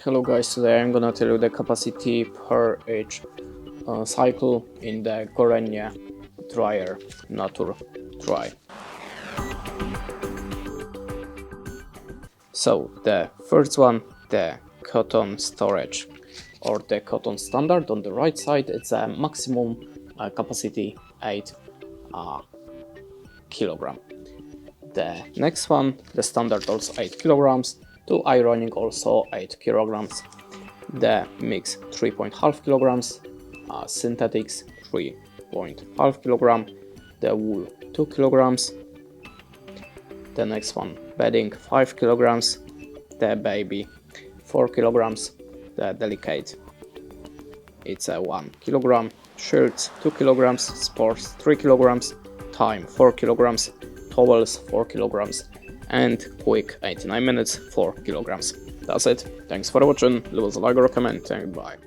Hello guys, today I'm gonna tell you the capacity per each cycle in the Gorenje dryer, Nature Dry. So the first one, the cotton storage or the cotton standard on the right side, it's a maximum capacity 8 kilogram. The next one, the standard also 8 kilograms, to ironing also 8 kilograms. The mix 3.5 kilograms, synthetics 3.5 kilogram, the wool 2 kilograms. The next one, bedding 5 kilograms, the baby 4 kilograms, the delicate it's a 1 kilogram, shirts 2 kilograms, sports 3 kilograms, time 4 kilograms, towels 4 kilograms, and quick 89 minutes 4 kilograms. That's it. Thanks for watching. Leave us a like or a comment and bye.